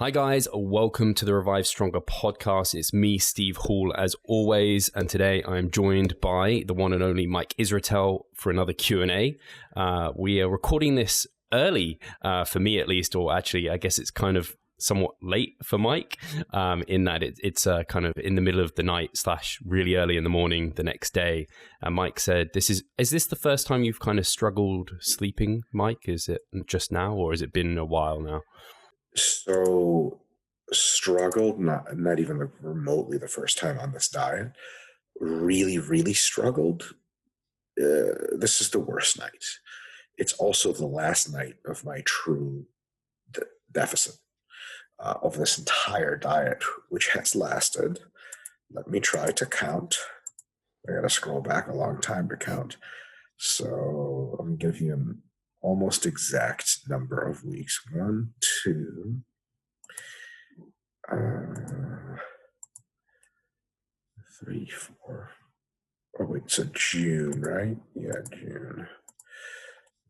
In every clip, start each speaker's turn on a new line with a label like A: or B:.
A: Hi guys, welcome to the Revive Stronger podcast. It's me, Steve Hall, as always, and today I'm joined by the one and only Mike Israetel for another Q&A. We are recording this early, for me at least, or actually I guess it's kind of somewhat late for Mike, in that it's kind of in the middle of the night / really early in the morning the next day. And Mike said, is this the first time you've kind of struggled sleeping, Mike? Is it just now, or has it been a while now?
B: So struggled, not even remotely the first time on this diet. Really struggled. This is the worst night. It's also the last night of my true deficit of this entire diet, which has lasted. Let me try to count. I got to scroll back a long time to count. So let me give you an almost exact number of weeks. 1, 2, 3, 4. Oh wait, so June, right? Yeah, June.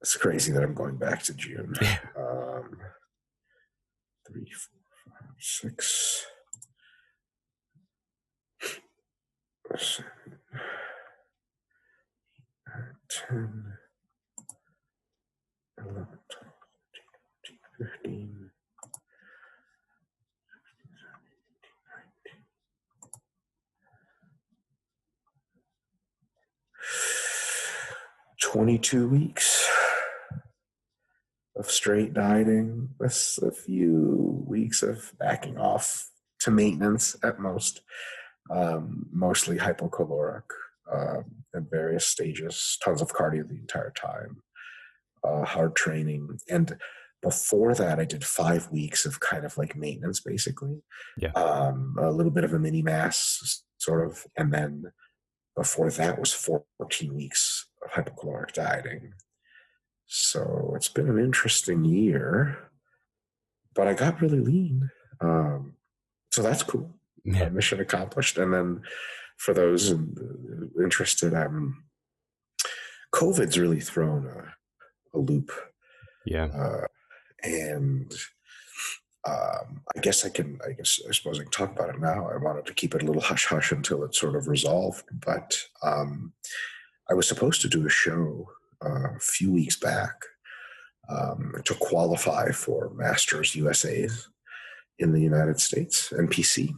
B: It's crazy that I'm going back to June. 3, 4, 5, 6, 7, 8, 9, 10. 11, 12, 13, 14, 15, 22 weeks of straight dieting with a few weeks of backing off to maintenance at most, mostly hypocaloric at various stages, tons of cardio the entire time. Hard training. And before that, I did 5 weeks of kind of like maintenance, basically.
A: Yeah.
B: A little bit of a mini mass, sort of. And then before that was 14 weeks of hypocaloric dieting. So it's been an interesting year, but I got really lean. So that's cool.
A: Yeah.
B: Mission accomplished. And then for those interested, COVID's really thrown a loop.
A: Yeah.
B: And I suppose I can talk about it now. I wanted to keep it a little hush hush until it sort of resolved. But I was supposed to do a show a few weeks back to qualify for Masters USAs in the United States and PC.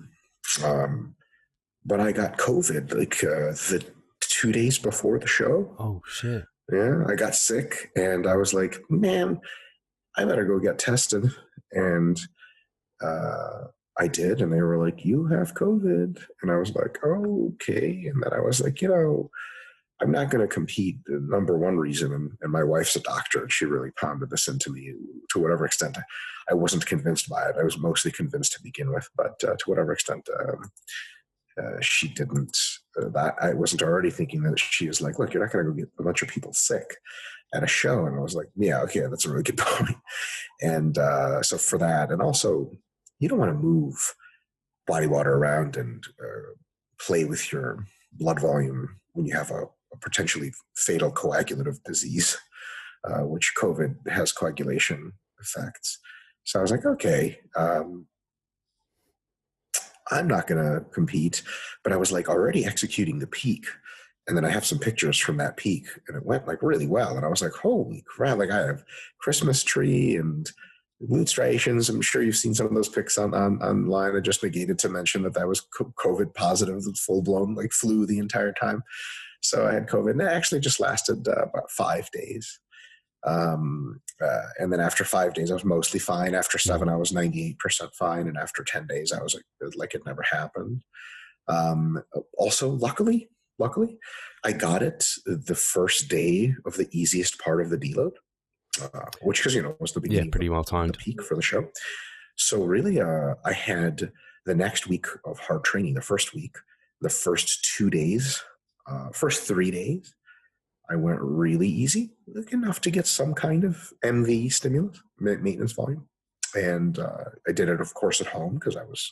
B: But I got COVID like the 2 days before the show.
A: Oh, shit.
B: Yeah, I got sick and I was like, man, I better go get tested. And I did. And they were like, you have COVID. And I was like, oh, okay. And then I was like, I'm not going to compete. The number one reason, and my wife's a doctor, and she really pounded this into me to whatever extent. I wasn't convinced by it. I was mostly convinced to begin with, but to whatever extent she didn't. That I wasn't already thinking that she was like, look, you're not going to go get a bunch of people sick at a show. And I was like, yeah, okay, that's a really good point. And so for that, and also you don't want to move body water around and play with your blood volume when you have a potentially fatal coagulative disease, which COVID has coagulation effects. So I was like, okay, I'm not going to compete, but I was like already executing the peak. And then I have some pictures from that peak and it went like really well. And I was like, holy crap, like I have Christmas tree and moon striations. I'm sure you've seen some of those pics online. I just negated to mention that was COVID positive, full blown like flu the entire time. So I had COVID and it actually just lasted about 5 days. And then after 5 days, I was mostly fine. After 7, I was 98% fine. And after 10 days, I was like it never happened. Also, luckily, I got it the first day of the easiest part of the deload, which is, was the beginning.
A: Yeah, pretty well timed.
B: The peak for the show. So really, I had the next week of hard training, the first week, the first 2 days, first 3 days, I went really easy, enough to get some kind of MV stimulus, maintenance volume. And I did it, of course, at home because I was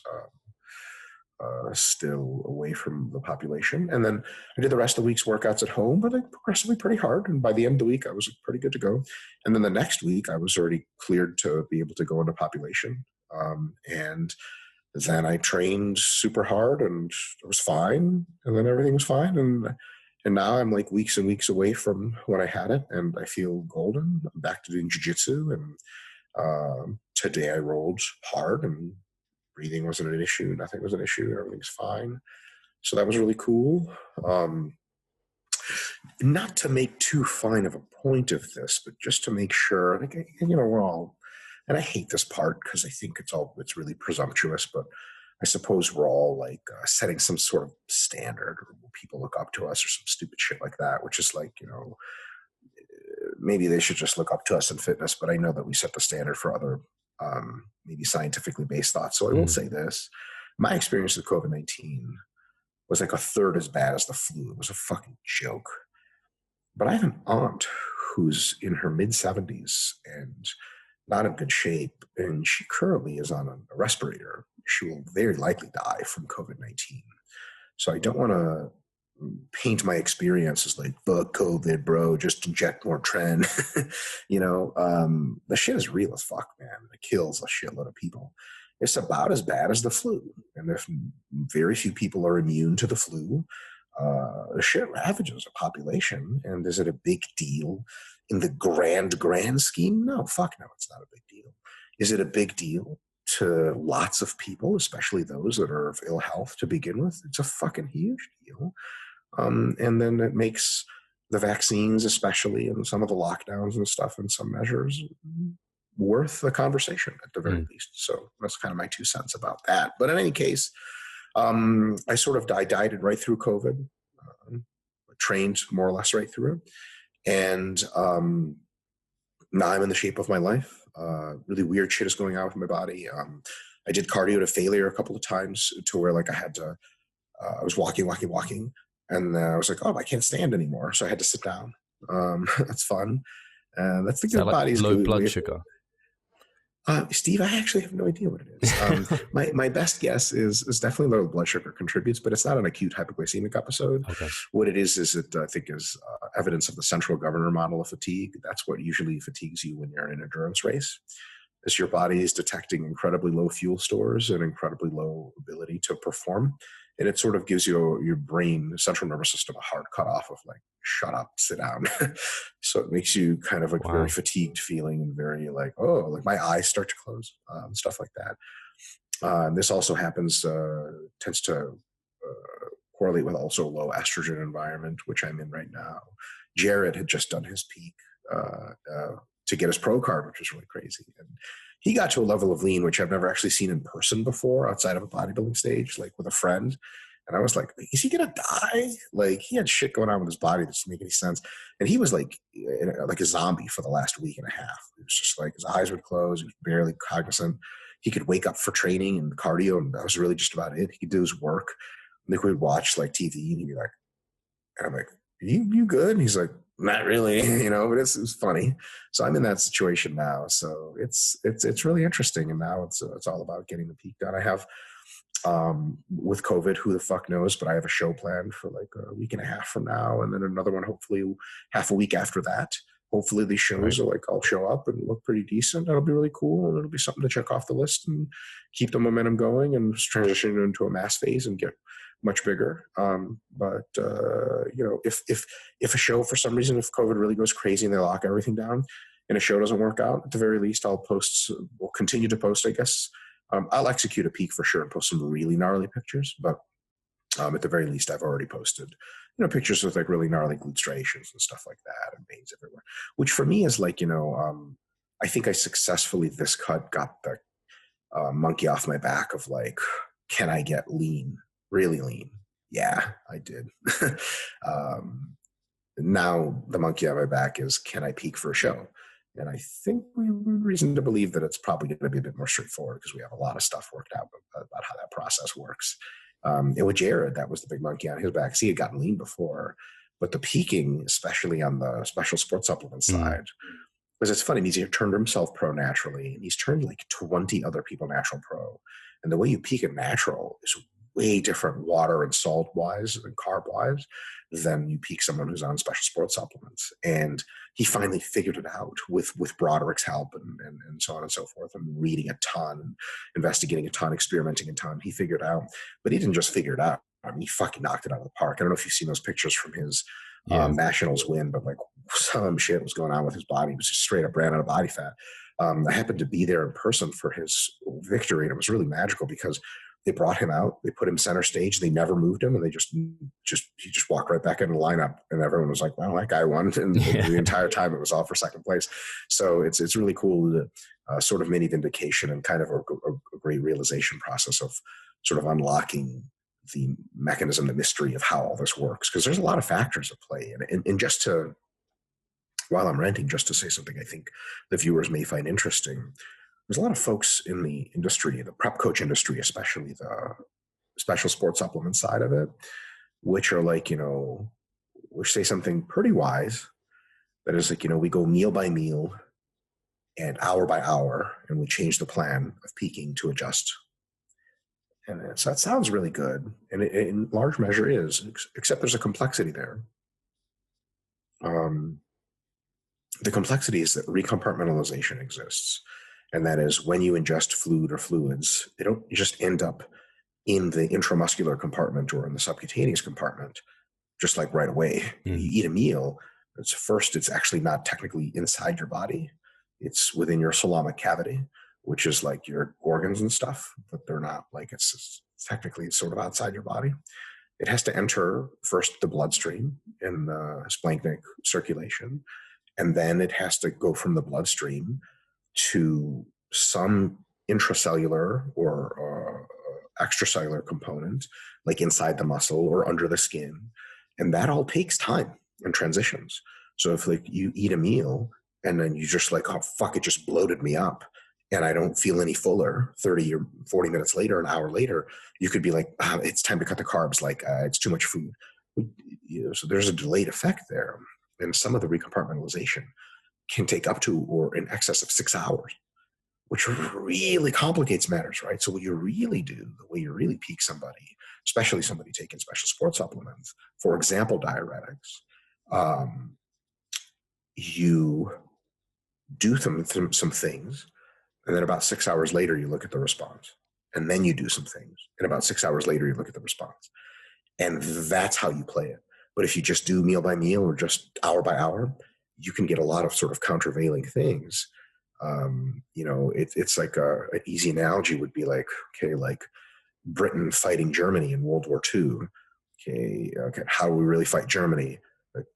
B: still away from the population. And then I did the rest of the week's workouts at home, but progressively pretty hard. And by the end of the week, I was pretty good to go. And then the next week, I was already cleared to be able to go into population. And then I trained super hard and it was fine. And then everything was fine. And now I'm like weeks and weeks away from when I had it. And I feel golden. I'm back to doing jiu-jitsu. And today I rolled hard and breathing wasn't an issue. Nothing was an issue. Everything's fine. So that was really cool. Not to make too fine of a point of this, but just to make sure, like, we're all, and I hate this part because I think it's really presumptuous, but I suppose we're all like setting some sort of standard or people look up to us or some stupid shit like that, which is like, maybe they should just look up to us in fitness, but I know that we set the standard for other maybe scientifically based thoughts. So I will say this, my experience with COVID-19 was like a third as bad as the flu. It was a fucking joke. But I have an aunt who's in her mid-70s and not in good shape, and she currently is on a respirator. She will very likely die from COVID-19. So I don't want to paint my experience as like, fuck COVID, bro, just inject more tren. The shit is real as fuck, man. It kills a shitload of people. It's about as bad as the flu. And if very few people are immune to the flu, the shit ravages a population. And is it a big deal in the grand scheme? No, fuck no, it's not a big deal. Is it a big deal to lots of people, especially those that are of ill health to begin with? It's a fucking huge deal. And then it makes the vaccines, especially, and some of the lockdowns and stuff in some measures, worth the conversation at the very least. So that's kind of my 2 cents about that. But in any case, I sort of died right through COVID, trained more or less right through it. And now I'm in the shape of my life. Really weird shit is going on with my body. I did cardio to failure a couple of times to where like I had to, I was walking. And I was like, oh, I can't stand anymore. So I had to sit down. That's fun. That's the good body's
A: low
B: good.
A: blood sugar.
B: Steve, I actually have no idea what it is. My best guess is definitely low blood sugar contributes, but it's not an acute hypoglycemic episode. Okay. What it is it I think is evidence of the central governor model of fatigue. That's what usually fatigues you when you're in an endurance race. Is your body is detecting incredibly low fuel stores and incredibly low ability to perform. And it sort of gives your brain, central nervous system, a hard cutoff of like, shut up, sit down. So it makes you kind of like very fatigued feeling and very like, oh, like my eyes start to close, stuff like that. This also happens, tends to correlate with also low estrogen environment, which I'm in right now. Jared had just done his peak to get his pro card, which was really crazy. And he got to a level of lean, which I've never actually seen in person before outside of a bodybuilding stage, like with a friend. And I was like, is he going to die? Like he had shit going on with his body that didn't make any sense. And he was like a zombie for the last week and a half. It was just like his eyes would close. He was barely cognizant. He could wake up for training and cardio, and that was really just about it. He could do his work. Like we'd watch like TV and he'd be like, and I'm like, you good? And he's like, not really, but it's funny. So I'm in that situation now. So it's really interesting. And now it's all about getting the peak done. I have, with COVID, who the fuck knows, but I have a show planned for like a week and a half from now. And then another one, hopefully half a week after that. Hopefully these shows are like, I'll show up and look pretty decent. That'll be really cool. And it'll be something to check off the list and keep the momentum going and transition into a mass phase and get much bigger. If a show, for some reason, if COVID really goes crazy and they lock everything down and a show doesn't work out, at the very least, we'll continue to post, I guess. I'll execute a peak for sure and post some really gnarly pictures, but at the very least, I've already posted, pictures with like really gnarly glute striations and stuff like that and veins everywhere, which for me is like, I think I successfully this cut got the monkey off my back of like, can I get lean? Really lean. Yeah, I did. Now the monkey on my back is, can I peak for a show? And I think we have reason to believe that it's probably going to be a bit more straightforward because we have a lot of stuff worked out about how that process works. And with Jared, that was the big monkey on his back. See, he had gotten lean before, but the peaking, especially on the special sports supplement side, because it's funny, he's turned himself pro naturally, and he's turned like 20 other people natural pro. And the way you peak at natural is way different water and salt wise and carb wise than you peak someone who's on special sports supplements. And he finally figured it out with Broderick's help and so on and so forth, and reading a ton, investigating a ton, experimenting a ton. He figured it out, but he didn't just figure it out. I mean, he fucking knocked it out of the park. I don't know if you've seen those pictures from his Nationals win, but like some shit was going on with his body. He was just straight up ran out of body fat. I happened to be there in person for his victory, and it was really magical because they brought him out, they put him center stage, they never moved him, and he just walked right back into the lineup, and everyone was like, "Well, that guy won," and the entire time it was all for second place. So it's really cool to sort of mini vindication and kind of a great realization process of sort of unlocking the mechanism, the mystery of how all this works, because there's a lot of factors at play. And just to, while I'm ranting, just to say something I think the viewers may find interesting, there's a lot of folks in the industry, the prep coach industry, especially the special sports supplement side of it, which are like, which say something pretty wise, that is like, we go meal by meal and hour by hour, and we change the plan of peaking to adjust. And so that sounds really good, and it in large measure is, except there's a complexity there. The complexity is that recompartmentalization exists, and that is when you ingest fluid or fluids, they don't just end up in the intramuscular compartment or in the subcutaneous compartment, just like right away. You eat a meal, it's actually not technically inside your body. It's within your coelomic cavity, which is like your organs and stuff, but they're not like, it's technically sort of outside your body. It has to enter first the bloodstream in the splanchnic circulation, and then it has to go from the bloodstream to some intracellular or extracellular component, like inside the muscle or under the skin. And that all takes time and transitions. So if like you eat a meal and then you just like, oh, fuck, it just bloated me up, and I don't feel any fuller 30 or 40 minutes later, an hour later, you could be like, it's time to cut the carbs. Like it's too much food. So there's a delayed effect there. And some of the recompartmentalization can take up to or in excess of 6 hours, which really complicates matters, right? So what you really do, the way you really peak somebody, especially somebody taking special sports supplements, for example, diuretics, you do some things, and then about 6 hours later, you look at the response. And then you do some things, and about 6 hours later, you look at the response. And that's how you play it. But if you just do meal by meal or just hour by hour, you can get a lot of sort of countervailing things. It's like an easy analogy would be like, okay, like Britain fighting Germany in World War II. Okay, how do we really fight Germany?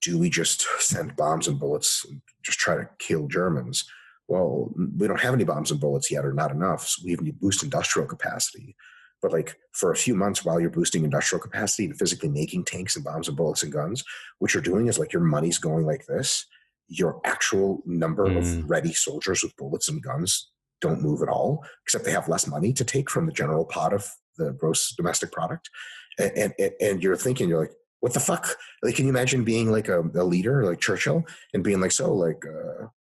B: Do we just send bombs and bullets and just try to kill Germans? Well, we don't have any bombs and bullets yet, or not enough. So we need to boost industrial capacity. But like for a few months while you're boosting industrial capacity and physically making tanks and bombs and bullets and guns, what you're doing is like your money's going like this. Your actual number of ready soldiers with bullets and guns don't move at all, except they have less money to take from the general pot of the gross domestic product. And you're thinking, you're like, what the fuck? Like, can you imagine being like a leader like Churchill and being like, so like,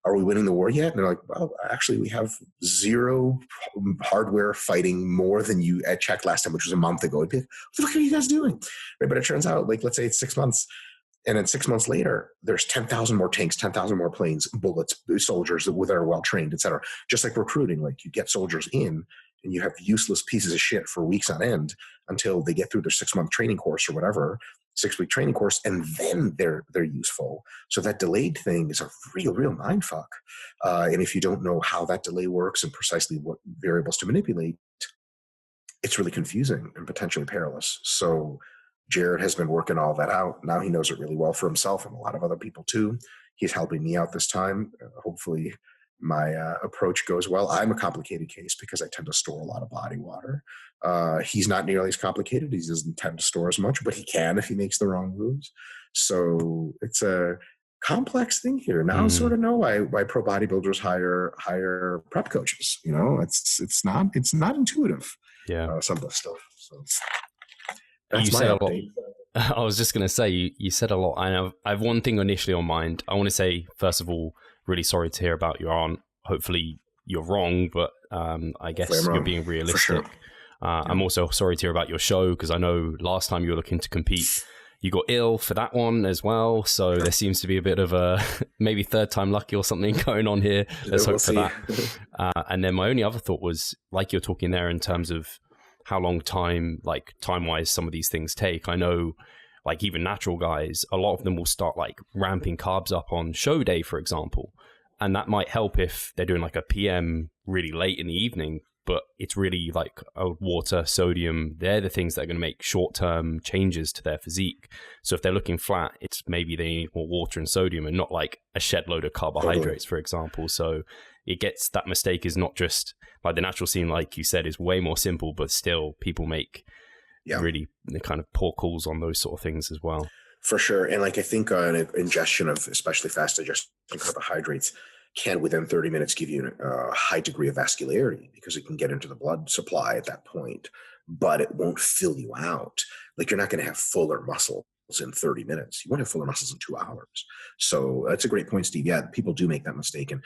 B: are we winning the war yet? And they're like, well, actually we have zero hardware fighting more than you checked last time, which was a month ago. It'd be like, what the fuck are you guys doing? Right? But it turns out, like, let's say it's 6 months. And then 6 months later, there's 10,000 more tanks, 10,000 more planes, bullets, soldiers that are well-trained, et cetera. Just like recruiting, like you get soldiers in and you have useless pieces of shit for weeks on end until they get through their 6-month training course or whatever, 6-week training course, and then they're useful. So that delayed thing is a real mind fuck. And if you don't know how that delay works and precisely what variables to manipulate, it's really confusing and potentially perilous. So Jared has been working all that out. Now he knows it really well for himself and a lot of other people too. He's helping me out this time. Hopefully my approach goes well. I'm a complicated case because I tend to store a lot of body water. He's not nearly as complicated. He doesn't tend to store as much, but he can if he makes the wrong moves. So it's a complex thing here. Now I sort of know why pro bodybuilders hire prep coaches. It's not intuitive.
A: Yeah,
B: some of the stuff. So
A: you said a lot. I was just going to say, you said a lot. I have one thing initially on mind. I want to say, first of all, really sorry to hear about your aunt. Hopefully you're wrong, but I guess you're being realistic. I'm also sorry to hear about your show, because I know last time you were looking to compete, you got ill for that one as well. So there seems to be a bit of a maybe third time lucky or something going on here. Let's hope for that. And then my only other thought was, like you're talking there in terms of how long time-wise some of these things take. I know, like even natural guys, a lot of them will start like ramping carbs up on show day, for example. And that might help if they're doing like a PM really late in the evening, but it's really like water, sodium. They're the things that are going to make short-term changes to their physique. So if they're looking flat, it's maybe they need more water and sodium and not like a shed load of carbohydrates, for example. So it gets, that mistake is not just like the natural scene, like you said, is way more simple, but still people make really kind of poor calls on those sort of things as well.
B: For sure. And like I think an ingestion of especially fast digesting carbohydrates can within 30 minutes give you a high degree of vascularity, because it can get into the blood supply at that point, but it won't fill you out. Like you're not going to have fuller muscles in 30 minutes. You want to have fuller muscles in 2 hours. So that's a great point, Steve. Yeah, people do make that mistake in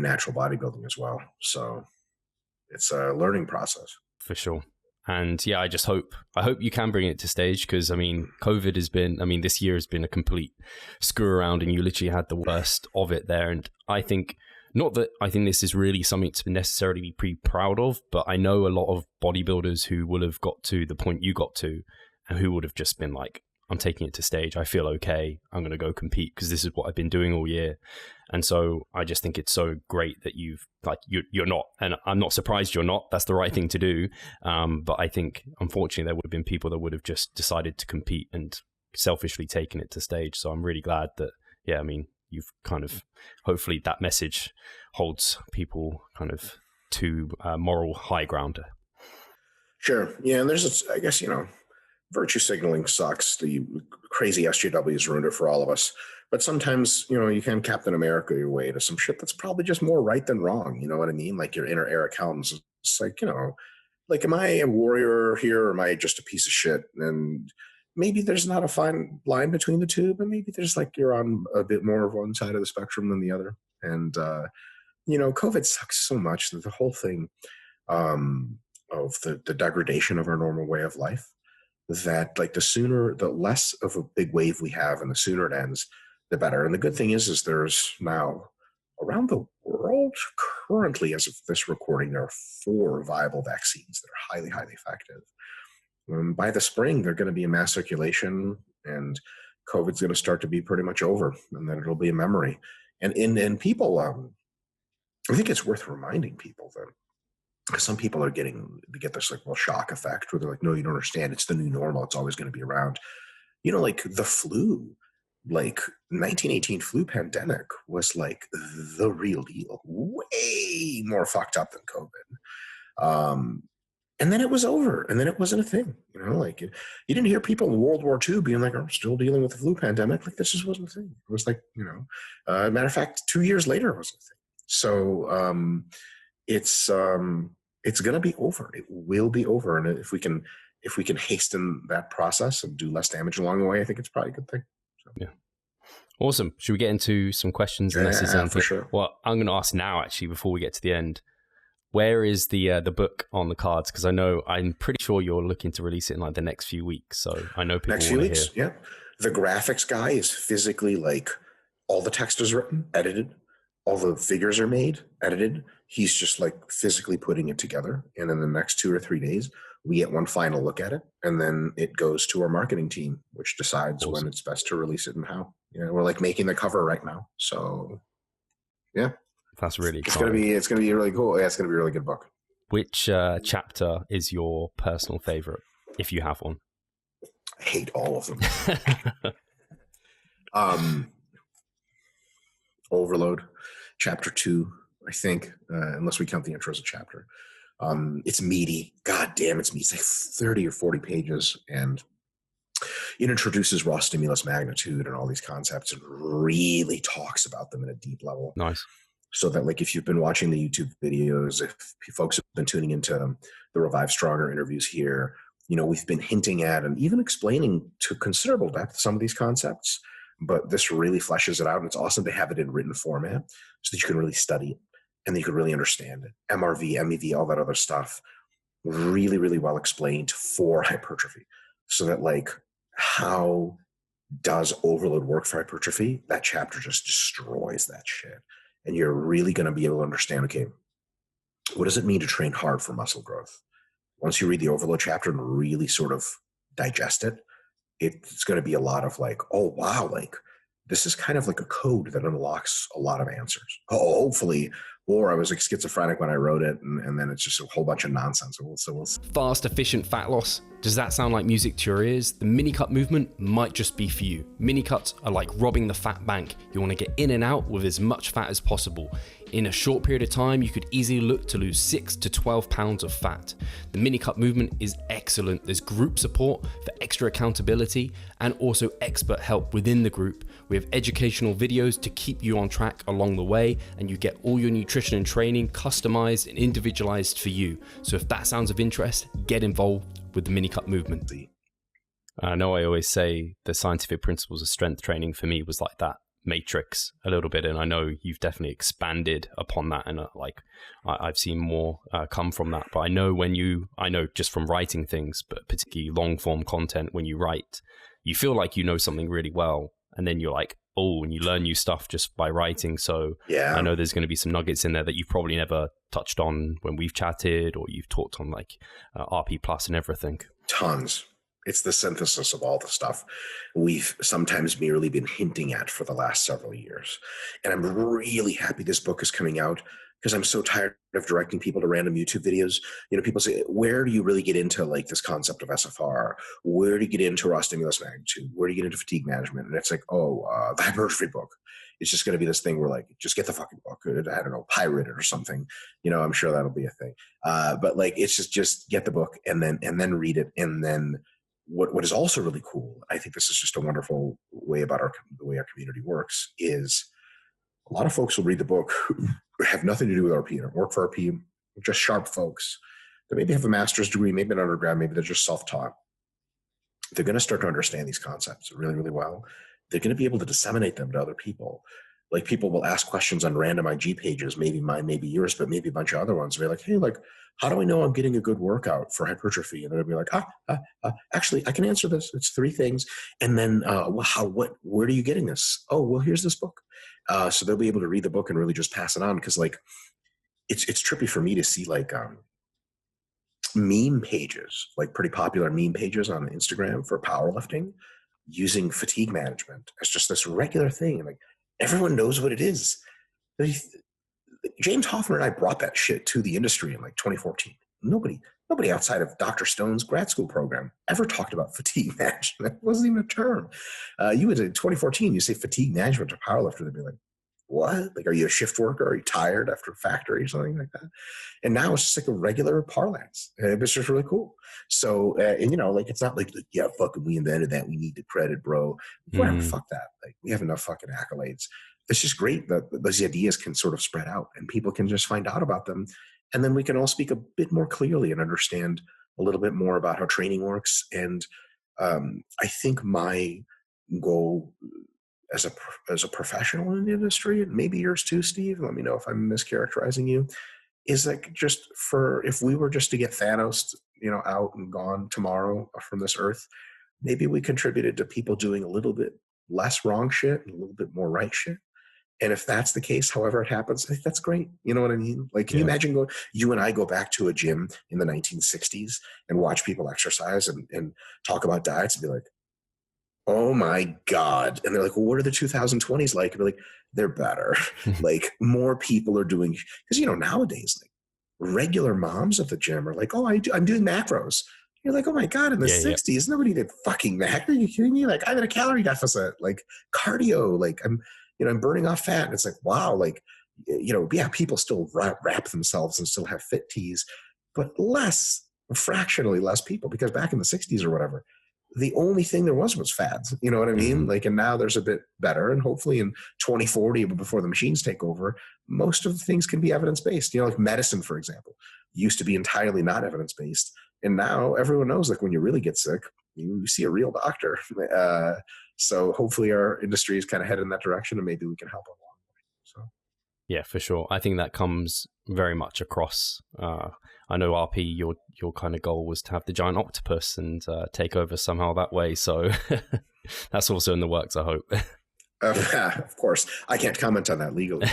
B: natural bodybuilding as well. So it's a learning process.
A: For sure. And yeah, I hope you can bring it to stage, because I mean, COVID has been, this year has been a complete screw around, and you literally had the worst of it there. And I think, not that I think this is really something to necessarily be pretty proud of, but I know a lot of bodybuilders who will have got to the point you got to, and who would have just been like, I'm taking it to stage. I feel okay. I'm going to go compete because this is what I've been doing all year. And so I just think it's so great that you're not, and I'm not surprised you're not. That's the right thing to do. But I think, unfortunately, there would have been people that would have just decided to compete and selfishly taken it to stage. So I'm really glad that, you've kind of, hopefully that message holds people kind of to moral high ground.
B: Sure. Yeah. And there's, I guess, virtue signaling sucks. The crazy SJWs ruined it for all of us. But sometimes, you can Captain America your way to some shit that's probably just more right than wrong. You know what I mean? Like your inner Eric Helms. It's like, like, am I a warrior here, or am I just a piece of shit? And maybe there's not a fine line between the two, but maybe there's like you're on a bit more of one side of the spectrum than the other. And, COVID sucks so much that the whole thing of the degradation of our normal way of life, that like the less of a big wave we have and the sooner it ends, the better. And the good thing is there's now around the world currently, as of this recording, there are 4 viable vaccines that are highly, highly effective. By the spring, they're going to be in mass circulation, and COVID's going to start to be pretty much over, and then it'll be a memory. And people, I think it's worth reminding people that some people are get this like shock effect where they're like, no, you don't understand. It's the new normal. It's always going to be around. Like the flu, like 1918 flu pandemic was like the real deal, way more fucked up than COVID. And then it was over, and then it wasn't a thing. Like you didn't hear people in World War II being like, "I'm still dealing with the flu pandemic." Like this just wasn't a thing. It was like, matter of fact, 2 years later it was a thing. So it's going to be over. It will be over, and if we can hasten that process and do less damage along the way, I think it's probably a good thing. So.
A: Yeah. Awesome. Should we get into some questions?
B: Yeah, for sure.
A: Well, I'm going to ask now, actually, before we get to the end. Where is the book on the cards? Because I'm pretty sure you're looking to release it in like the next few weeks. So I know people
B: next few weeks. Yeah, the graphics guy is physically like all the text is written, edited, all the figures are made, edited. He's just like physically putting it together, and in the next 2 or 3 days, we get one final look at it, and then it goes to our marketing team, which decides when it's best to release it and how. We're like making the cover right now, so yeah.
A: That's really exciting.
B: It's gonna be really cool. Yeah, it's gonna be a really good book.
A: Which chapter is your personal favorite, if you have one?
B: I hate all of them. Overload, chapter 2, I think, unless we count the intro as a chapter. It's meaty. God damn, it's meaty. It's like 30 or 40 pages, and it introduces raw stimulus magnitude and all these concepts, and really talks about them in a deep level.
A: Nice.
B: So that, like, if you've been watching the YouTube videos, if folks have been tuning into the Revive Stronger interviews here, we've been hinting at and even explaining to considerable depth some of these concepts, but this really fleshes it out. And it's awesome to have it in written format so that you can really study it and that you can really understand it. MRV, MEV, all that other stuff. really, really well explained for hypertrophy. So that like, how does overload work for hypertrophy? That chapter just destroys that shit. And you're really going to be able to understand, okay, what does it mean to train hard for muscle growth? Once you read the overload chapter and really sort of digest it, it's going to be a lot of like, oh, wow, like this is kind of like a code that unlocks a lot of answers. Oh, hopefully. Or I was like schizophrenic when I wrote it, and then it's just a whole bunch of nonsense. So we'll see.
A: Fast, efficient fat loss. Does that sound like music to your ears? The mini cut movement might just be for you. Mini cuts are like robbing the fat bank. You want to get in and out with as much fat as possible. In a short period of time, you could easily look to lose 6 to 12 pounds of fat. The mini cut movement is excellent. There's group support for extra accountability and also expert help within the group. We have educational videos to keep you on track along the way, and you get all your nutrition and training customized and individualized for you. So if that sounds of interest, get involved with the mini cut movement. I know I always say the scientific principles of strength training for me was like that matrix a little bit, and I know you've definitely expanded upon that, and I've seen more come from that. But I know just from writing things, but particularly long form content, when you write, you feel like you know something really well, and then you're like, oh, and you learn new stuff just by writing. So yeah, I know there's going to be some nuggets in there that you've probably never touched on when we've chatted, or you've talked on like RP Plus and everything.
B: Tons. It's the synthesis of all the stuff we've sometimes merely been hinting at for the last several years. And I'm really happy this book is coming out, because I'm so tired of directing people to random YouTube videos. You know, people say, where do you really get into like this concept of SFR? Where do you get into raw stimulus magnitude? Where do you get into fatigue management? And it's like, the hypertrophy book. It's just going to be this thing where like, just get the fucking book. I don't know, pirate it or something. You know, I'm sure that'll be a thing. But like, it's just get the book and then read it. And then what is also really cool, I think this is just a wonderful way about the way our community works, is a lot of folks will read the book who have nothing to do with RP or work for RP, just sharp folks that maybe have a master's degree, maybe an undergrad, maybe they're just self-taught. They're going to start to understand these concepts really, really well. They're going to be able to disseminate them to other people. Like, people will ask questions on random IG pages, maybe mine, maybe yours, but maybe a bunch of other ones. They'll be like, hey, like, how do I know I'm getting a good workout for hypertrophy? And they'll be like, actually, I can answer this. It's 3 things. And then, where are you getting this? Oh, well, here's this book. So they'll be able to read the book and really just pass it on. Because like, it's trippy for me to see like meme pages, like pretty popular meme pages on Instagram for powerlifting, using fatigue management as just this regular thing. And like, everyone knows what it is. James Hoffman and I brought that shit to the industry in like 2014. Nobody outside of Dr. Stone's grad school program ever talked about fatigue management. It wasn't even a term. You would, in 2014, you say fatigue management to powerlifter, they'd be like, what? Like, are you a shift worker? Are you tired after factory or something like that? And now it's just like a regular parlance. It's just really cool. So, and you know, like, it's not like, yeah, fucking, we invented that, we need the credit, bro. Whatever, fuck that. Like, we have enough fucking accolades. It's just great that those ideas can sort of spread out and people can just find out about them. And then we can all speak a bit more clearly and understand a little bit more about how training works. And I think my goal as a professional in the industry, and maybe yours too, Steve, let me know if I'm mischaracterizing you, is like, just for, if we were just to get Thanos, you know, out and gone tomorrow from this earth, maybe we contributed to people doing a little bit less wrong shit and a little bit more right shit. And if that's the case, however it happens, I think that's great. You know what I mean? Like, can you imagine you and I go back to a gym in the 1960s and watch people exercise and talk about diets and be like, oh my God. And they're like, well, what are the 2020s like? And they're like, they're better. Like, more people are doing, because, you know, nowadays, like, regular moms at the gym are like, oh, I'm doing macros. You're like, oh my God, in the 60s, nobody did fucking macro. Are you kidding me? Like, I'm in a calorie deficit, like cardio, like I'm burning off fat. And it's like, wow, like, you know, yeah, people still wrap themselves and still have fit tees, but fractionally less people, because back in the 60s or whatever, the only thing there was fads. You know what I mean? Like, and now there's a bit better, and hopefully in 2040, before the machines take over, most of the things can be evidence-based. You know, like medicine, for example, used to be entirely not evidence-based. And now everyone knows, like, when you really get sick, you see a real doctor. So hopefully our industry is kind of headed in that direction, and maybe we can help along. So
A: Yeah, for sure. I think that comes very much across. I know RP, your kind of goal was to have the giant octopus and take over somehow that way. So that's also in the works, I hope.
B: Of course, I can't comment on that legally.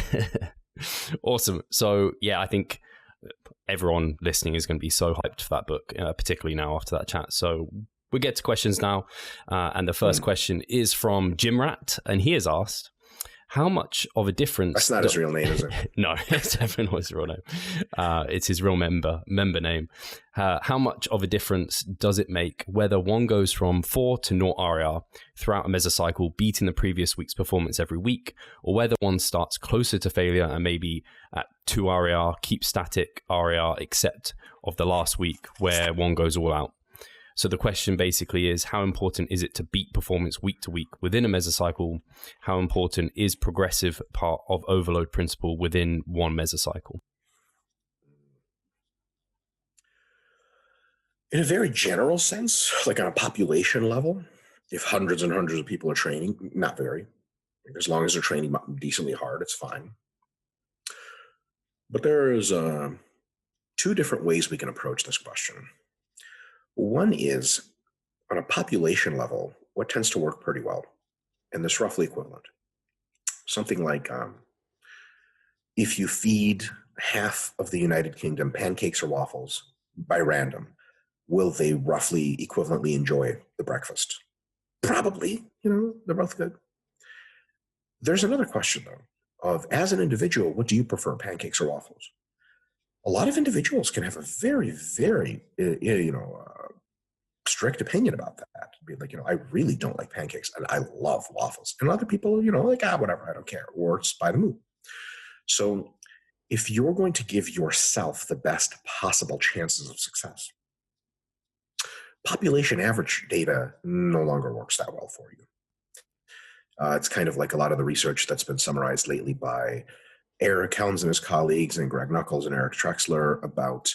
A: Awesome. So yeah, I think everyone listening is going to be so hyped for that book, particularly now after that chat. So we get to questions now. And the first question is from Jim Rat. And he has asked, how much of a difference...
B: That's not his real name, is it?
A: No, it's definitely not his real name. It's his real member name. How much of a difference does it make whether one goes from 4 to 0 RIR throughout a mesocycle, beating the previous week's performance every week, or whether one starts closer to failure and maybe at 2 RIR, keeps static RIR, except of the last week where one goes all out? So the question basically is, how important is it to beat performance week to week within a mesocycle? How important is progressive part of overload principle within one mesocycle?
B: In a very general sense, like on a population level, if hundreds and hundreds of people are training, not very. As long as they're training decently hard, it's fine. But there is two different ways we can approach this question. One is, on a population level, what tends to work pretty well, and this roughly equivalent. Something like if you feed half of the United Kingdom pancakes or waffles by random, will they roughly equivalently enjoy the breakfast? Probably, they're both good. There's another question, though, of as an individual, what do you prefer, pancakes or waffles? A lot of individuals can have a very, very, strict opinion about that. Be like, I really don't like pancakes and I love waffles. And other people, whatever, I don't care, or it's by the mood. So if you're going to give yourself the best possible chances of success, population average data no longer works that well for you. It's kind of like a lot of the research that's been summarized lately by Eric Helms and his colleagues and Greg Nuckols and Eric Trexler about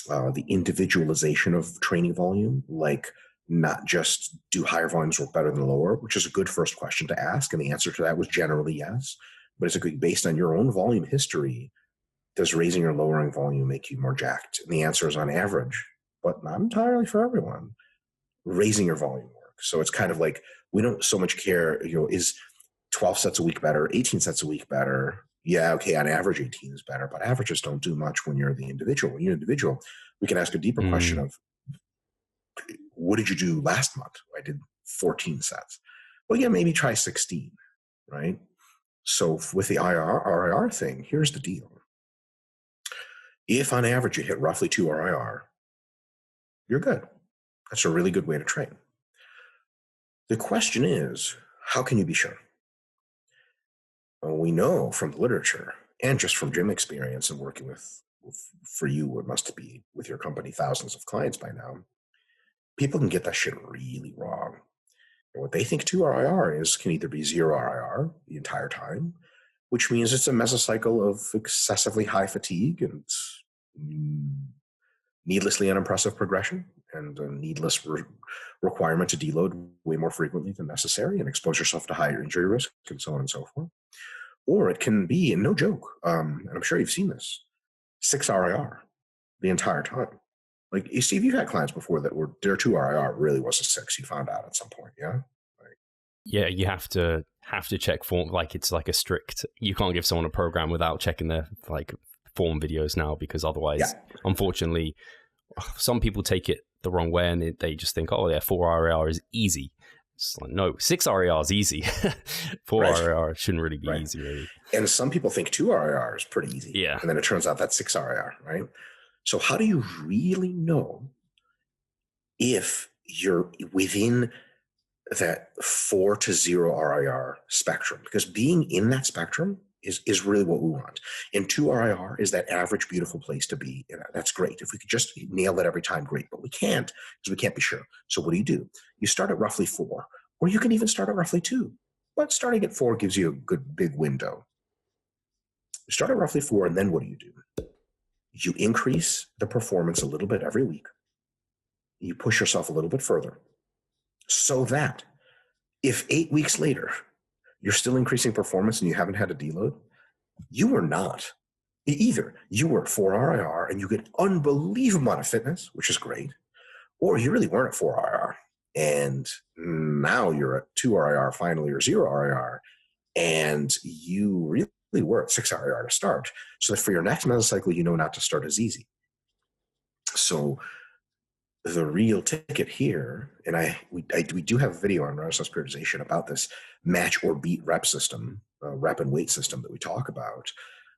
B: the individualization of training volume, like not just do higher volumes work better than lower, which is a good first question to ask. And the answer to that was generally yes. But it's a good, based on your own volume history, does raising or lowering volume make you more jacked? And the answer is on average, but not entirely for everyone, raising your volume work. So it's kind of like, we don't so much care, is 12 sets a week better, 18 sets a week better? Yeah, okay, on average 18 is better, but averages don't do much when you're the individual. When you're an individual, we can ask a deeper question of, what did you do last month? I did 14 sets. Well, yeah, maybe try 16, right? So with the RIR thing, here's the deal. If on average you hit roughly 2 RIR, you're good. That's a really good way to train. The question is, how can you be sure? Well, we know from the literature and just from gym experience and working with, for you, it must be with your company, thousands of clients by now, people can get that shit really wrong. And what they think 2 RIR is can either be 0 RIR the entire time, which means it's a mesocycle of excessively high fatigue and needlessly unimpressive progression and a needless requirement to deload way more frequently than necessary and expose yourself to higher injury risk and so on and so forth. Or it can be, and no joke, and I'm sure you've seen this, 6 RIR the entire time. Like, you see, you've had clients before that were, their 2 RIR really was a 6, you found out at some point, yeah?
A: Yeah, you have to check form, like it's like a strict, you can't give someone a program without checking their like form videos now, because otherwise, unfortunately, some people take it the wrong way and they just think, oh yeah, 4 RIR is easy. It's like, no, 6 RIR is easy. 4 RIR shouldn't really be easy, really.
B: And some people think 2 RIR is pretty easy.
A: Yeah.
B: And then it turns out that's 6 RIR, right? So how do you really know if you're within that 4 to 0 RIR spectrum? Because being in that spectrum is really what we want. And 2 RIR is that average, beautiful place to be. That's great. If we could just nail that every time, great. But we can't, because we can't be sure. So what do? You start at roughly 4, or you can even start at roughly 2. But starting at 4 gives you a good big window. You start at roughly 4, and then what do? You increase the performance a little bit every week. You push yourself a little bit further, so that if 8 weeks later, you're still increasing performance and you haven't had a deload, You were not either. You were 4 RIR and you get unbelievable amount of fitness, which is great, or you really weren't at 4 RIR and now you're at 2 RIR finally, or 0 RIR, and you really were at 6 RIR to start. So that for your next mesocycle, you know not to start as easy. So the real ticket here, and we do have a video on Renaissance periodization about this match or beat rep system, rep and weight system that we talk about,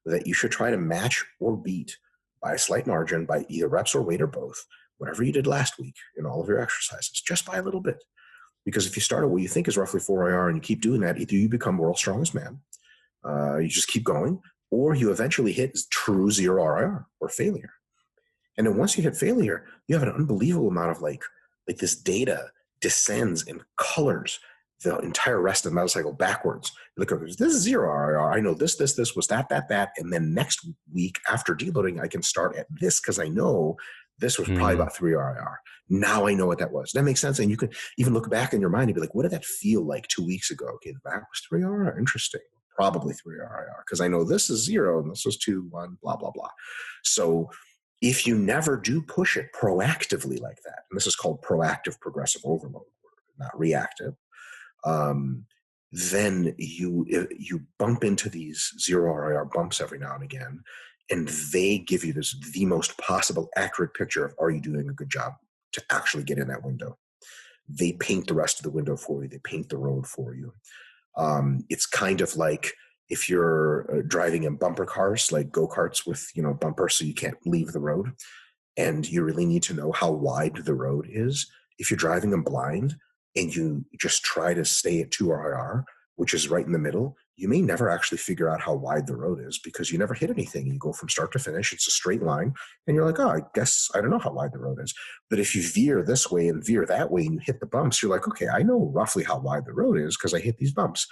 B: that you should try to match or beat by a slight margin by either reps or weight or both, whatever you did last week in all of your exercises, just by a little bit. Because if you start at what you think is roughly 4 IR and you keep doing that, either you become world's strongest man, you just keep going, or you eventually hit true 0 RIR or failure. And then once you hit failure, you have an unbelievable amount of like this data descends and colors the entire rest of the mesocycle backwards. You look, okay, this is 0 RIR. I know this was that. And then next week after deloading, I can start at this because I know this was probably about 3 RIR. Now I know what that was. That makes sense. And you can even look back in your mind and be like, what did that feel like 2 weeks ago? Okay, the back was 3 RIR. Interesting. Probably 3 RIR because I know this is 0 and this was 2, 1, blah, blah, blah. So if you never do push it proactively like that, and this is called proactive progressive overload, not reactive, then you bump into these 0 RIR bumps every now and again, and they give you the most possible accurate picture of, are you doing a good job to actually get in that window? They paint the rest of the window for you. They paint the road for you. It's kind of like if you're driving in bumper cars, like go-karts with, bumpers so you can't leave the road, and you really need to know how wide the road is. If you're driving them blind and you just try to stay at 2 RIR, which is right in the middle, you may never actually figure out how wide the road is because you never hit anything. You go from start to finish. It's a straight line. And you're like, oh, I guess I don't know how wide the road is. But if you veer this way and veer that way and you hit the bumps, you're like, okay, I know roughly how wide the road is because I hit these bumps.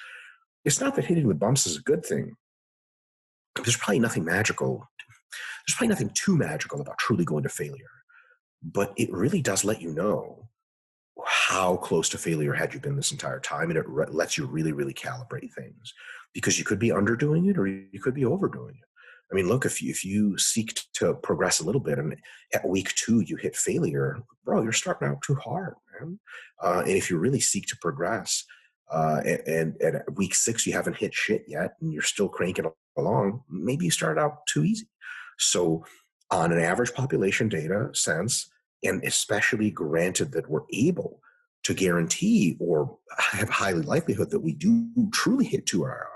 B: It's not that hitting the bumps is a good thing. There's probably nothing magical. There's probably nothing too magical about truly going to failure. But it really does let you know how close to failure had you been this entire time, and it lets you really, really calibrate things because you could be underdoing it or you could be overdoing it. I mean, look, if you seek to progress a little bit and at week 2 you hit failure, bro, you're starting out too hard, man. And if you really seek to progress and at week 6 you haven't hit shit yet and you're still cranking along, maybe you started out too easy. So on an average population data sense, and especially granted that we're able to guarantee or have highly likelihood that we do truly hit 2 RIR,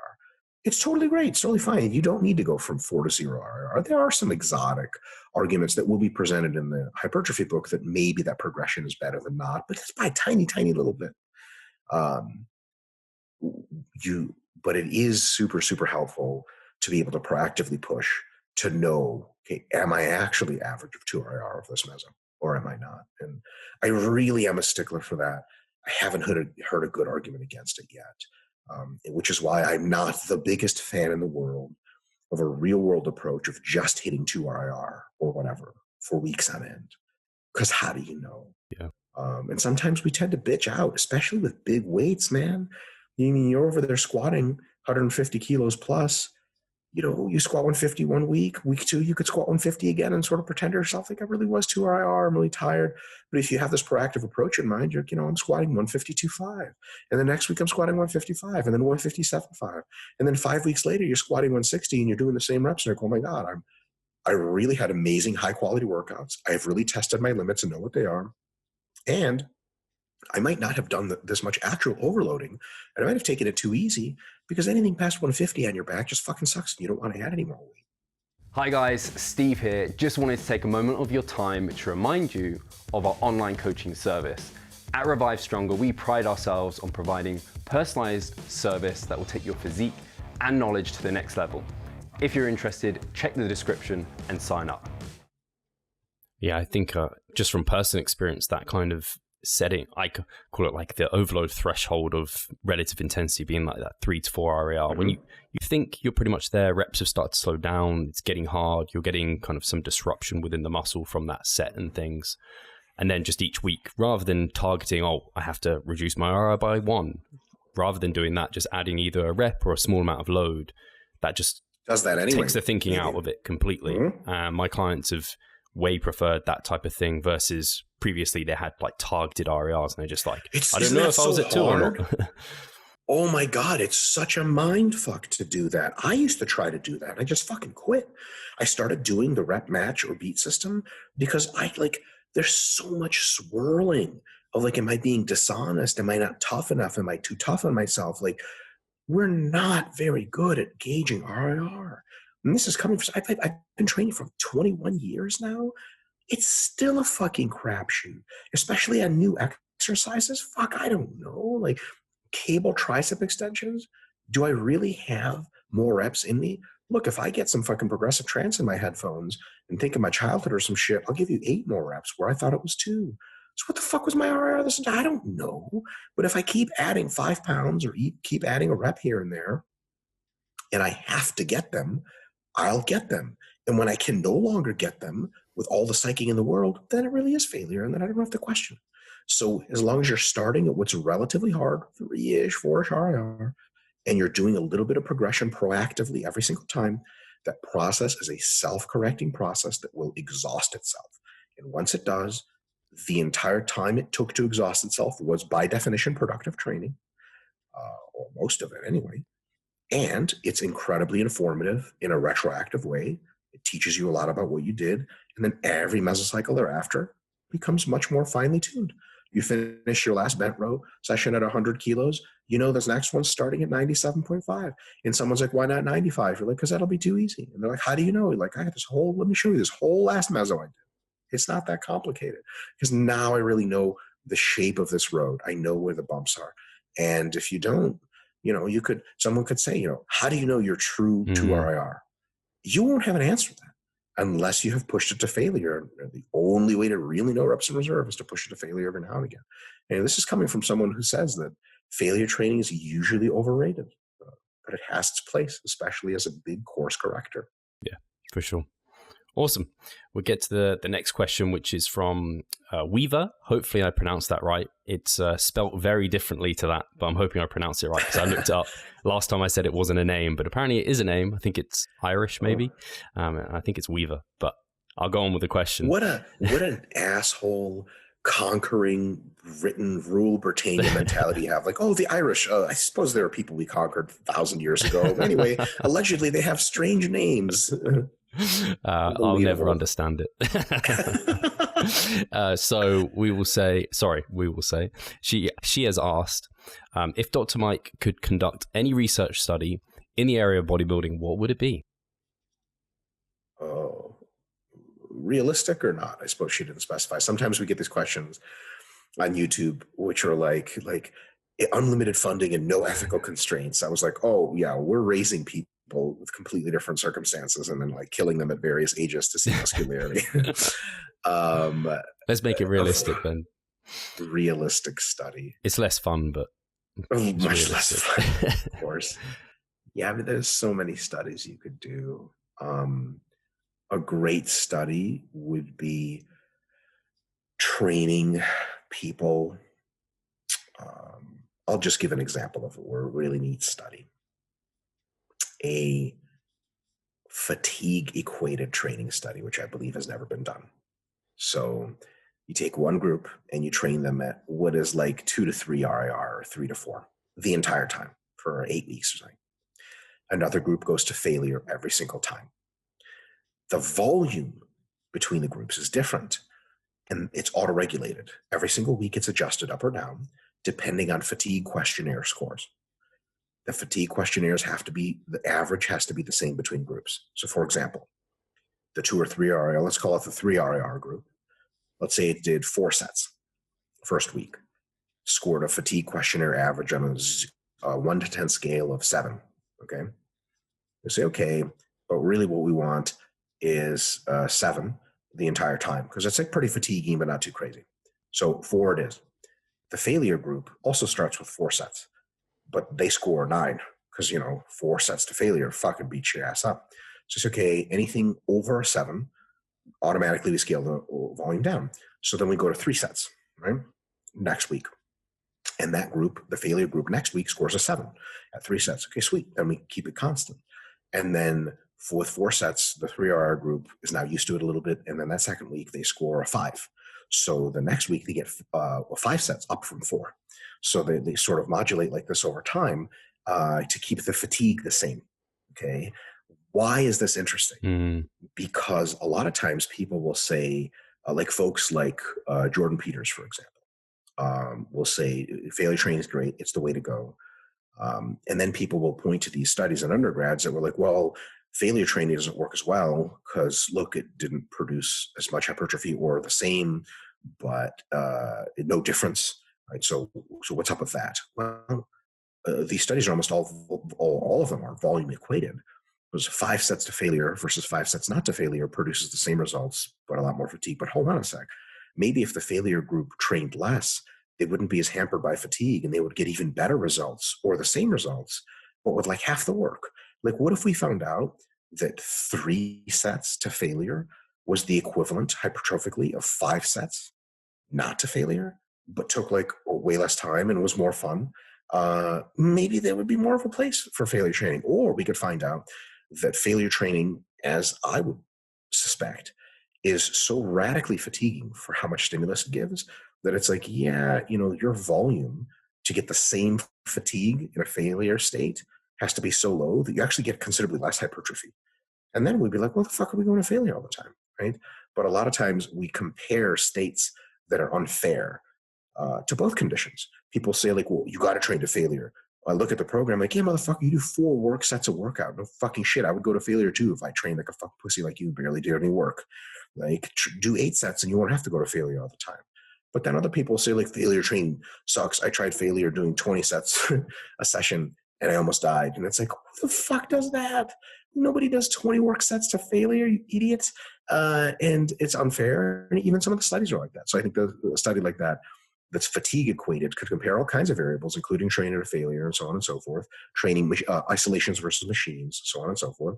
B: it's totally great. It's totally fine. You don't need to go from 4 to 0 RIR. There are some exotic arguments that will be presented in the hypertrophy book that maybe that progression is better than not, but it's by a tiny, tiny little bit. But it is super, super helpful to be able to proactively push to know, okay, am I actually average of 2 RIR of this meso? Or am I not? And I really am a stickler for that. I haven't heard a good argument against it yet, which is why I'm not the biggest fan in the world of a real world approach of just hitting 2 RIR or whatever for weeks on end. Because how do you know?
A: Yeah.
B: And sometimes we tend to bitch out, especially with big weights, man. You mean you're over there squatting 150 kilos plus, you squat 150 1 week, week 2, you could squat 150 again and sort of pretend to yourself like I really was 2 RIR, I'm really tired. But if you have this proactive approach in mind, you're, I'm squatting 152.5. And the next week I'm squatting 155 and then 157.5. And then 5 weeks later, you're squatting 160 and you're doing the same reps. And you're like, oh my God, I really had amazing high quality workouts. I've really tested my limits and know what they are. And I might not have done this much actual overloading, and I might have taken it too easy because anything past 150 on your back just fucking sucks and you don't want to add any more weight.
A: Hi guys, Steve here. Just wanted to take a moment of your time to remind you of our online coaching service. At Revive Stronger, we pride ourselves on providing personalized service that will take your physique and knowledge to the next level. If you're interested, check the description and sign up. Yeah, I think just from personal experience, that kind of setting, I call it like the overload threshold of relative intensity being like that 3 to 4 RIR. Mm-hmm. When you think you're pretty much there, reps have started to slow down, it's getting hard, you're getting kind of some disruption within the muscle from that set and things. And then just each week, rather than targeting, I have to reduce my RIR by 1, rather than doing that, just adding either a rep or a small amount of load, that just
B: Does that anyway.
A: Takes the thinking out of it completely. My clients have way preferred that type of thing versus previously they had like targeted RIRs and they're just like, I don't know if I was at 2 or not.
B: Oh my God, it's such a mind fuck to do that. I used to try to do that. I just fucking quit. I started doing the rep match or beat system because there's so much swirling of like, am I being dishonest? Am I not tough enough? Am I too tough on myself? Like, we're not very good at gauging RIR. And this is coming from, I've been training for 21 years now. It's still a fucking crapshoot, especially on new exercises. Fuck, I don't know. Like cable tricep extensions. Do I really have more reps in me? Look, if I get some fucking progressive trance in my headphones and think of my childhood or some shit, I'll give you 8 more reps where I thought it was 2. So what the fuck was my RIR this? I don't know. But if I keep adding 5 pounds or keep adding a rep here and there, and I have to get them, I'll get them. And when I can no longer get them with all the psyching in the world, then it really is failure, and then I don't have to question. So as long as you're starting at what's relatively hard, 3-ish, 4-ish RIR, and you're doing a little bit of progression proactively every single time, that process is a self-correcting process that will exhaust itself. And once it does, the entire time it took to exhaust itself was by definition productive training, or most of it anyway. And it's incredibly informative in a retroactive way. It teaches you a lot about what you did. And then every mesocycle thereafter becomes much more finely tuned. You finish your last bent row session at 100 kilos, you know this next one's starting at 97.5. And someone's like, why not 95? You're like, because that'll be too easy. And they're like, how do you know? You're like, I have this whole, let me show you this whole last meso I did. It's not that complicated because now I really know the shape of this road. I know where the bumps are. And if you don't, someone could say, how do you know you're true to RIR? You won't have an answer to that unless you have pushed it to failure. The only way to really know reps in reserve is to push it to failure every now and again. And this is coming from someone who says that failure training is usually overrated, but it has its place, especially as a big course corrector.
A: Yeah, for sure. Awesome. We'll get to the next question, which is from Weaver. Hopefully I pronounced that right. It's spelt very differently to that, but I'm hoping I pronounced it right because I looked it up. Last time I said it wasn't a name, but apparently it is a name. I think it's Irish, maybe. I think it's Weaver, but I'll go on with the question.
B: What an asshole conquering written rule Britannia mentality you have. Like, oh, the Irish, I suppose there are people we conquered 1,000 years ago. Anyway, allegedly they have strange names.
A: I'll never understand it. So we will say, she has asked, if Dr. Mike could conduct any research study in the area of bodybuilding, what would it be?
B: Oh, realistic or not? I suppose she didn't specify. Sometimes we get these questions on YouTube, which are like unlimited funding and no ethical constraints. I was like, oh yeah, we're raising people with completely different circumstances and then like killing them at various ages to see muscularity.
A: Let's make it realistic then.
B: Realistic study.
A: It's less fun, but
B: much less fun, of course. Yeah, but there's so many studies you could do. A great study would be training people. I'll just give an example of a really neat study. A fatigue equated training study, which I believe has never been done. So you take one group and you train them at what is like 2 to 3 RIR or 3 to 4 the entire time for 8 weeks or something. Another group goes to failure every single time. The volume between the groups is different and it's auto-regulated. Every single week it's adjusted up or down depending on fatigue questionnaire scores. The fatigue questionnaires the average has to be the same between groups. So for example, the 2 or 3 RIR, let's call it the 3 RIR group. Let's say it did 4 sets first week, scored a fatigue questionnaire average on a 1 to 10 scale of 7. Okay. You say, okay, but really what we want is 7 the entire time because it's like pretty fatiguing, but not too crazy. So 4 it is. The failure group also starts with 4 sets. But they score 9 because, 4 sets to failure fucking beats your ass up. So it's okay. Anything over a 7, automatically we scale the volume down. So then we go to 3 sets, right? Next week. And that group, the failure group next week scores a 7 at 3 sets. Okay, sweet. And we keep it constant. And then with 4 sets, the 3 RIR group is now used to it a little bit. And then that second week, they score a 5. So the next week, they get 5 sets up from 4. So they sort of modulate like this over time to keep the fatigue the same. Okay. Why is this interesting? Because a lot of times people will say, like folks like Jordan Peters, for example, will say failure training is great. It's the way to go. And then people will point to these studies in undergrads that were like, well, failure training doesn't work as well because, look, it didn't produce as much hypertrophy or the same, but no difference. Right? So what's up with that? Well, these studies are almost all of them are volume equated. Because 5 sets to failure versus 5 sets not to failure produces the same results, but a lot more fatigue. But hold on a sec. Maybe if the failure group trained less, they wouldn't be as hampered by fatigue and they would get even better results or the same results, but with like half the work. Like, what if we found out that 3 sets to failure was the equivalent hypertrophically of 5 sets not to failure, but took like way less time and was more fun? Maybe there would be more of a place for failure training. Or we could find out that failure training, as I would suspect, is so radically fatiguing for how much stimulus it gives that it's like, yeah, your volume to get the same fatigue in a failure state has to be so low that you actually get considerably less hypertrophy. And then we'd be like, well, the fuck are we going to failure all the time, right? But a lot of times we compare states that are unfair to both conditions. People say like, well, you got to train to failure. I look at the program like, yeah, motherfucker, you do 4 work sets of workout. No fucking shit. I would go to failure too if I trained like a fuck pussy like you, barely did any work. Like do 8 sets and you won't have to go to failure all the time. But then other people say like failure training sucks. I tried failure doing 20 sets a session and I almost died. And it's like, who the fuck does that? Nobody does 20 work sets to failure, you idiots. And it's unfair. And even some of the studies are like that. So I think a study like that that's fatigue equated could compare all kinds of variables, including training to failure and so on and so forth, training isolations versus machines, so on and so forth,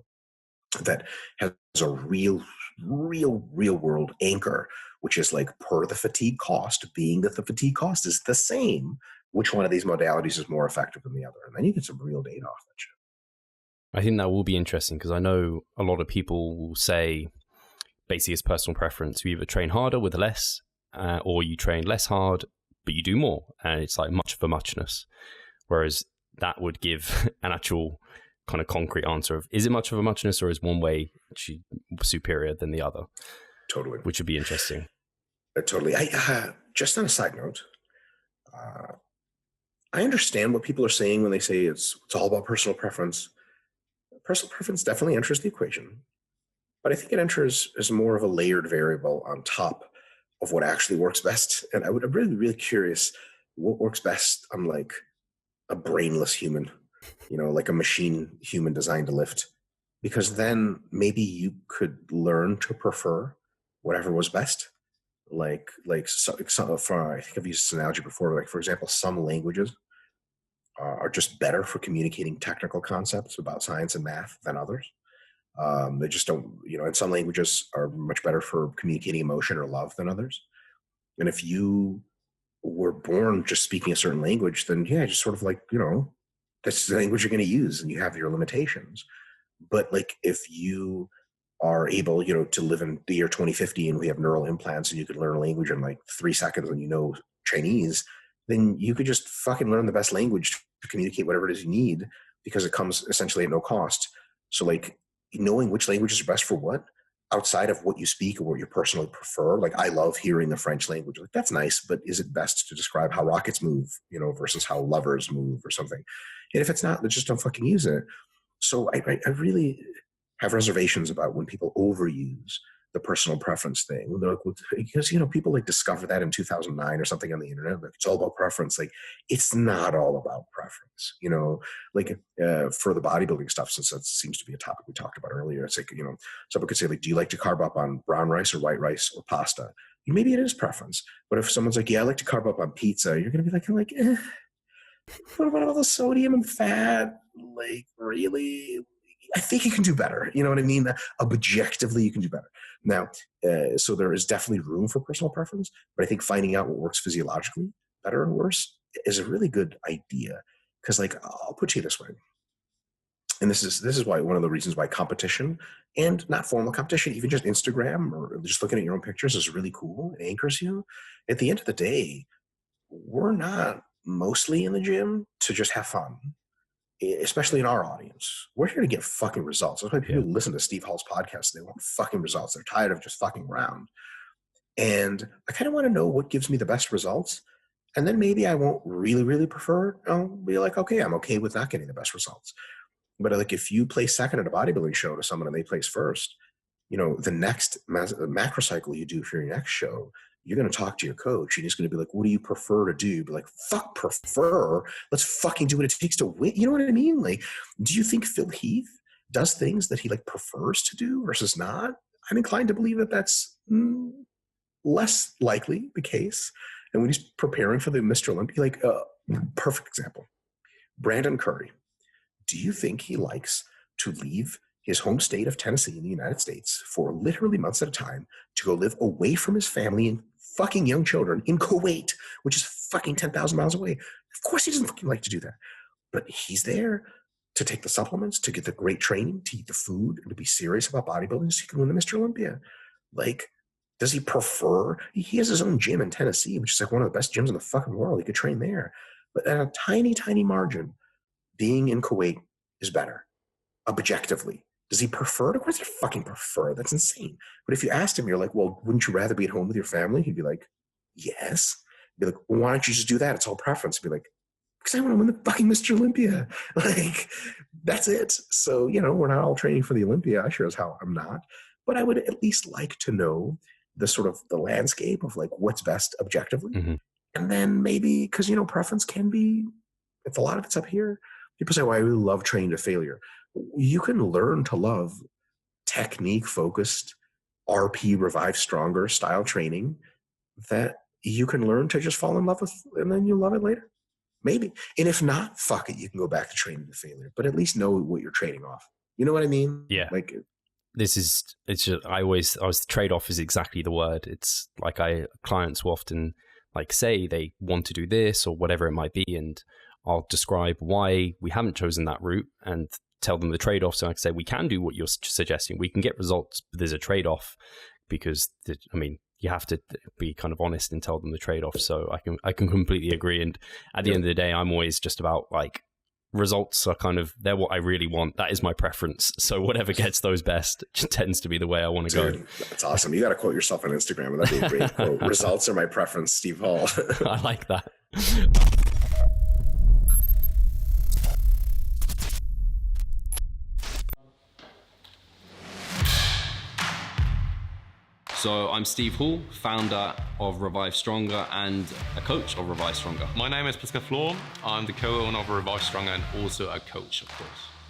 B: that has a real world anchor, which is like per the fatigue cost, being that the fatigue cost is the same, which one of these modalities is more effective than the other. And then you get some real data off that shit.
A: I think that will be interesting because I know a lot of people will say basically it's personal preference. You either train harder with less or you train less hard, but you do more. And it's like much for muchness. Whereas that would give an actual kind of concrete answer of, is it much of a muchness or is one way actually superior than the other?
B: Totally.
A: Which would be interesting.
B: Totally. Just on a side note, I understand what people are saying when they say it's all about personal preference. Personal preference definitely enters the equation, but I think it enters as more of a layered variable on top of what actually works best. And I'm really curious what works best on like a brainless human, like a machine human designed to lift, because then maybe you could learn to prefer whatever was best. I think I've used this analogy before. Like, for example, some languages are just better for communicating technical concepts about science and math than others. They just don't, and some languages are much better for communicating emotion or love than others. And if you were born just speaking a certain language, then yeah, just sort of like, that's the language you're going to use and you have your limitations. But like if you are able, to live in the year 2050 and we have neural implants and you could learn a language in like 3 seconds and Chinese, then you could just fucking learn the best language to communicate whatever it is you need because it comes essentially at no cost. So like knowing which languages are best for what outside of what you speak or what you personally prefer. Like I love hearing the French language. Like that's nice, but is it best to describe how rockets move, versus how lovers move or something? And if it's not, then just don't fucking use it. So I really have reservations about when people overuse the personal preference thing. They're like, because, people like discover that in 2009 or something on the internet. Like it's all about preference. Like it's not all about preference, for the bodybuilding stuff, since that seems to be a topic we talked about earlier. It's like, someone could say like, do you like to carb up on brown rice or white rice or pasta? Maybe it is preference. But if someone's like, yeah, I like to carb up on pizza, you're going to be like, what about all the sodium and fat? Like really? I think you can do better. You know what I mean? Objectively, you can do better. Now, so there is definitely room for personal preference, but I think finding out what works physiologically, better or worse, is a really good idea. Because, like, I'll put you this way. And this is why one of the reasons why competition, and not formal competition, even just Instagram or just looking at your own pictures, is really cool. It anchors you. At the end of the day, we're not mostly in the gym to just have fun, especially in our audience. We're here to get fucking results. That's why people listen to Steve Hall's podcast. They want fucking results. They're tired of just fucking around. And I kind of want to know what gives me the best results. And then maybe I won't really, really prefer. I'll be like, okay, I'm okay with not getting the best results. But like, if you place second at a bodybuilding show to someone and they place first, the next macro cycle you do for your next show, you're going to talk to your coach and he's going to be like, what do you prefer to do? Be like, fuck prefer. Let's fucking do what it takes to win. You know what I mean? Like, do you think Phil Heath does things that he like prefers to do versus not? I'm inclined to believe that that's less likely the case. And when he's preparing for the Mr. Olympia, like, perfect example, Brandon Curry. Do you think he likes to leave his home state of Tennessee in the United States for literally months at a time to go live away from his family and fucking young children in Kuwait, which is fucking 10,000 miles away? Of course he doesn't fucking like to do that. But he's there to take the supplements, to get the great training, to eat the food, and to be serious about bodybuilding so he can win the Mr. Olympia. Like, does he prefer? He has his own gym in Tennessee, which is like one of the best gyms in the fucking world. He could train there. But at a tiny, tiny margin, being in Kuwait is better, objectively. Does he prefer it? Of course he fucking prefer. That's insane. But if you asked him, you're like, well, wouldn't you rather be at home with your family? He'd be like, yes. He'd be like, well, why don't you just do that? It's all preference. He'd be like, because I want to win the fucking Mr. Olympia. Like, that's it. So, we're not all training for the Olympia. I sure as hell I'm not. But I would at least like to know the sort of the landscape of like what's best objectively. Mm-hmm. And then maybe, because, preference can be, if a lot of it's up here. People say, well, I really love training to failure. You can learn to love technique-focused, RP, Revive Stronger style training that you can learn to just fall in love with, and then you'll love it later. Maybe. And if not, fuck it. You can go back to training to failure, but at least know what you're trading off. You know what I mean?
A: Yeah.
B: Like,
A: it's just, the trade-off is exactly the word. It's like clients will often like say they want to do this or whatever it might be, and I'll describe why we haven't chosen that route and tell them the trade-off. So I can say, we can do what you're suggesting. We can get results, but there's a trade-off because, you have to be kind of honest and tell them the trade-off. So I can completely agree. And at the end of the day, I'm always just about like, results are they're what I really want. That is my preference. So whatever gets those best tends to be the way I want to go.
B: That's awesome. You got to quote yourself on Instagram. That'd be a great quote. Results are my preference, Steve Hall.
A: I like that. So I'm Steve Hall, founder of Revive Stronger and a coach of Revive Stronger.
C: My name is Pascal Flor. I'm the co-owner of Revive Stronger and also a coach, of course.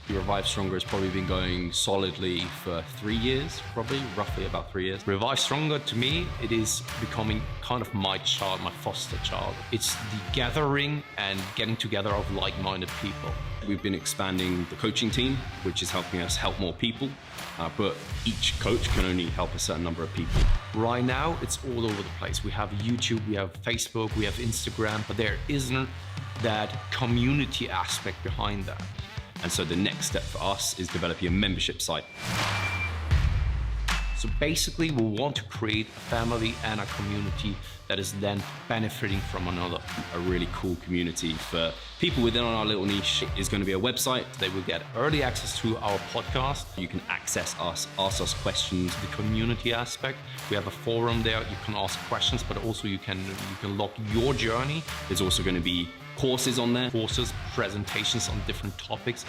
A: Revive Stronger has probably been going solidly for 3 years, roughly about 3 years.
C: Revive Stronger, to me, it is becoming kind of my child, my foster child. It's the gathering and getting together of like-minded people.
A: We've been expanding the coaching team, which is helping us help more people, but each coach can only help a certain number of people.
C: Right now, it's all over the place. We have YouTube, we have Facebook, we have Instagram, but there isn't that community aspect behind that.
A: And so the next step for us is developing a membership site.
C: So basically, we want to create a family and a community that is then benefiting from another.
A: A really cool community for people within our little niche is going to be a website.
C: They will get early access to our podcast.
A: You can access us, ask us questions.
C: The community aspect, we have a forum there. You can ask questions, but also you can log your journey.
A: There's also going to be courses on there.
C: Courses, presentations on different topics.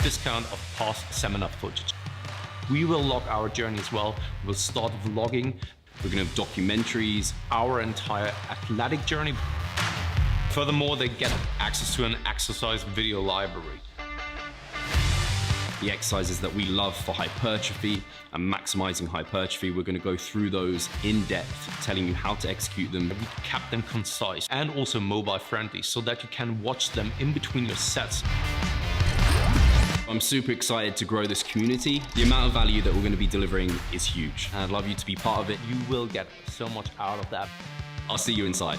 C: Discount of past seminar footage. We will log our journey as well. We'll start vlogging.
A: We're going to have documentaries.
C: Our entire athletic journey. Furthermore, they get access to an exercise video library.
A: The exercises that we love for hypertrophy and maximizing hypertrophy, we're going to go through those in depth, telling you how to execute them.
C: We kept them concise and also mobile friendly so that you can watch them in between your sets.
A: I'm super excited to grow this community. The amount of value that we're going to be delivering is huge. And I'd love you to be part of it.
C: You will get so much out of that.
A: I'll see you inside.